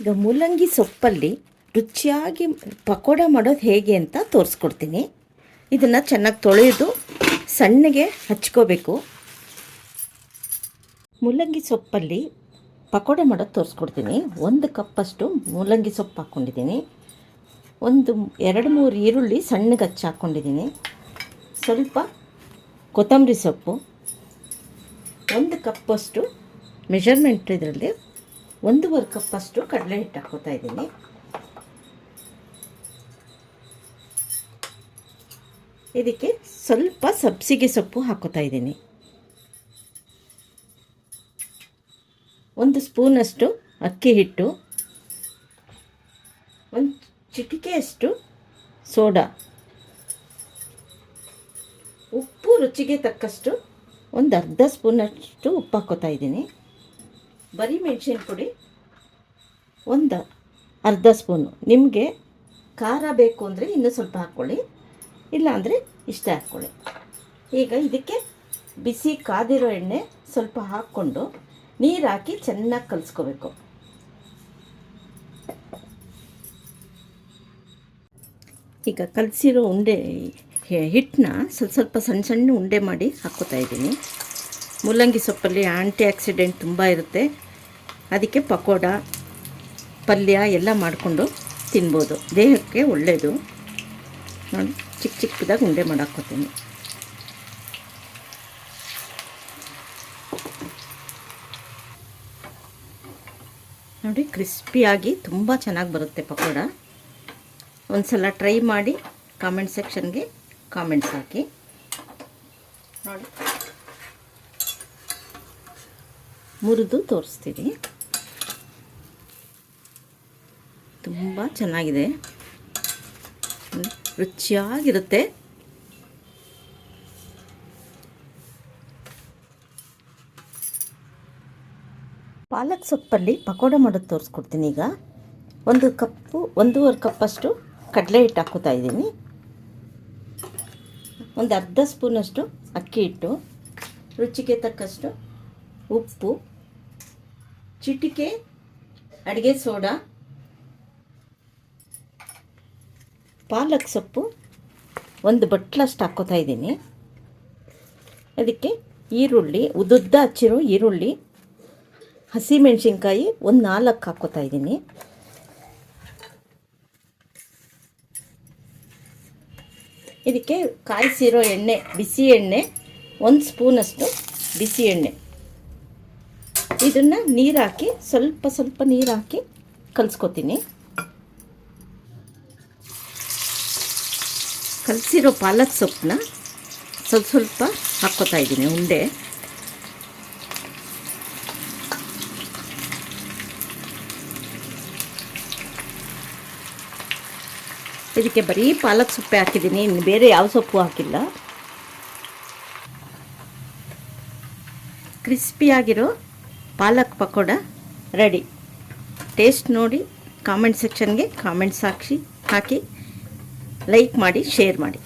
ಈಗ ಮೂಲಂಗಿ ಸೊಪ್ಪಲ್ಲಿ ರುಚಿಯಾಗಿ ಪಕೋಡ ಮಾಡೋದು ಹೇಗೆ ಅಂತ ತೋರಿಸ್ಕೊಡ್ತೀನಿ. ಇದನ್ನು ಚೆನ್ನಾಗಿ ತೊಳೆದು ಸಣ್ಣಗೆ ಹಚ್ಕೋಬೇಕು. ಮೂಲಂಗಿ ಸೊಪ್ಪಲ್ಲಿ ಪಕೋಡ ಮಾಡೋದು ತೋರಿಸ್ಕೊಡ್ತೀನಿ. 1 ಕಪ್ಪಷ್ಟು ಮೂಲಂಗಿ ಸೊಪ್ಪು ಹಾಕ್ಕೊಂಡಿದ್ದೀನಿ. 2-3 ಈರುಳ್ಳಿ ಸಣ್ಣಗೆ ಹಚ್ಚಿ ಹಾಕ್ಕೊಂಡಿದ್ದೀನಿ. ಸ್ವಲ್ಪ ಕೊತ್ತಂಬರಿ ಸೊಪ್ಪು, 1 ಕಪ್ಪಷ್ಟು ಮೆಷರ್ಮೆಂಟ್ ಇದರಲ್ಲಿ 1.5 ಕಪ್ಪಷ್ಟು ಕಡಲೆ ಹಿಟ್ಟು ಹಾಕ್ಕೋತಾ ಇದ್ದೀನಿ. ಇದಕ್ಕೆ ಸ್ವಲ್ಪ ಸಬ್ಸಿಗೆ ಸೊಪ್ಪು ಹಾಕ್ಕೋತಾ ಇದ್ದೀನಿ. 1 ಸ್ಪೂನಷ್ಟು ಅಕ್ಕಿ ಹಿಟ್ಟು, 1 ಚಿಟಿಕೆಯಷ್ಟು ಸೋಡಾ, ಉಪ್ಪು ರುಚಿಗೆ ತಕ್ಕಷ್ಟು 1/2 ಸ್ಪೂನಷ್ಟು ಉಪ್ಪು ಹಾಕ್ಕೋತಾ ಇದ್ದೀನಿ. ಬರೀ ಮೆಣಸಿನ ಪುಡಿ 1/2 ಸ್ಪೂನು. ನಿಮಗೆ ಖಾರ ಬೇಕು ಅಂದರೆ ಇನ್ನೂ ಸ್ವಲ್ಪ ಹಾಕ್ಕೊಳ್ಳಿ, ಇಲ್ಲ ಅಂದರೆ ಇಷ್ಟೇ ಹಾಕ್ಕೊಳ್ಳಿ. ಈಗ ಇದಕ್ಕೆ ಬಿಸಿ ಕಾದಿರೋ ಎಣ್ಣೆ ಸ್ವಲ್ಪ ಹಾಕ್ಕೊಂಡು ನೀರು ಹಾಕಿ ಚೆನ್ನಾಗಿ ಕಲಿಸ್ಕೋಬೇಕು. ಈಗ ಕಲಸಿರೋ ಹಿಟ್ಟನ್ನ ಸ್ವಲ್ಪ ಸಣ್ಣ ಉಂಡೆ ಮಾಡಿ ಹಾಕ್ಕೋತಾ ಇದ್ದೀನಿ. ಮೂಲಂಗಿ ಸೊಪ್ಪಲ್ಲಿ ಆಂಟಿ ಆಕ್ಸಿಡೆಂಟ್ ತುಂಬ ಇರುತ್ತೆ, ಅದಕ್ಕೆ ಪಕೋಡ ಪಲ್ಯ ಎಲ್ಲ ಮಾಡಿಕೊಂಡು ತಿನ್ಬೋದು, ದೇಹಕ್ಕೆ ಒಳ್ಳೆಯದು. ನೋಡಿ ಚಿಕ್ಕದಾಗಿ ಉಂಡೆ ಮಾಡಿ ಹಾಕ್ಕೋತೀನಿ. ನೋಡಿ ಕ್ರಿಸ್ಪಿಯಾಗಿ ತುಂಬ ಚೆನ್ನಾಗಿ ಬರುತ್ತೆ ಪಕೋಡ. ಒಂದು ಸಲ ಟ್ರೈ ಮಾಡಿ ಕಾಮೆಂಟ್ ಸೆಕ್ಷನ್ಗೆ ಕಾಮೆಂಟ್ಸ್ ಹಾಕಿ. ನೋಡಿ ಮುರಿದು ತೋರಿಸ್ತೀನಿ. ತುಂಬ ಚೆನ್ನಾಗಿದೆ, ರುಚಿಯಾಗಿರುತ್ತೆ. ಪಾಲಕ್ ಸೊಪ್ಪಲ್ಲಿ ಪಕೋಡ ಮಾಡೋದು ತೋರಿಸ್ಕೊಡ್ತೀನಿ. ಈಗ 1.5 ಕಪ್ಪಷ್ಟು ಕಡಲೆ ಹಿಟ್ಟು ಹಾಕ್ಕೋತಾ ಇದ್ದೀನಿ. 1/2 ಸ್ಪೂನಷ್ಟು ಅಕ್ಕಿ ಹಿಟ್ಟು, ರುಚಿಗೆ ತಕ್ಕಷ್ಟು ಉಪ್ಪು, ಚಿಟಿಕೆ ಅಡುಗೆ ಸೋಡಾ, ಪಾಲಕ್ ಸೊಪ್ಪು 1 ಬಟ್ಲಷ್ಟು ಹಾಕ್ಕೋತಾ ಇದ್ದೀನಿ. ಅದಕ್ಕೆ ಈರುಳ್ಳಿ, ಉದ್ದುದ್ದ ಹಚ್ಚಿರೋ ಈರುಳ್ಳಿ, ಹಸಿಮೆಣಸಿನ್ಕಾಯಿ 4 ಹಾಕ್ಕೋತಾ ಇದ್ದೀನಿ. ಇದಕ್ಕೆ ಕಾಯಿಸಿರೋ ಎಣ್ಣೆ, ಬಿಸಿ ಎಣ್ಣೆ 1 ಸ್ಪೂನಷ್ಟು ಬಿಸಿ ಎಣ್ಣೆ. ಇದನ್ನು ನೀರು ಹಾಕಿ ಸ್ವಲ್ಪ ನೀರು ಹಾಕಿ ಕಲಿಸ್ಕೊತೀನಿ. ಕಲಸಿರೋ ಪಾಲಕ್ ಸೊಪ್ಪನ್ನ ಸ್ವಲ್ಪ ಹಾಕ್ಕೋತಾ ಇದ್ದೀನಿ ಉಂಡೆ. ಇದಕ್ಕೆ ಬರೀ ಪಾಲಕ್ ಸೊಪ್ಪೆ ಹಾಕಿದ್ದೀನಿ, ಇನ್ನು ಬೇರೆ ಯಾವ ಸೊಪ್ಪು ಹಾಕಿಲ್ಲ. ಕ್ರಿಸ್ಪಿಯಾಗಿರೋ ಪಾಲಕ್ ಪಕೋಡ ರೆಡಿ. ಟೇಸ್ಟ್ ನೋಡಿ ಕಾಮೆಂಟ್ ಸೆಕ್ಷನ್ಗೆ ಕಾಮೆಂಟ್ಸ್ ಹಾಕಿ ಲೈಕ್ ಮಾಡಿ, ಶೇರ್ ಮಾಡಿ.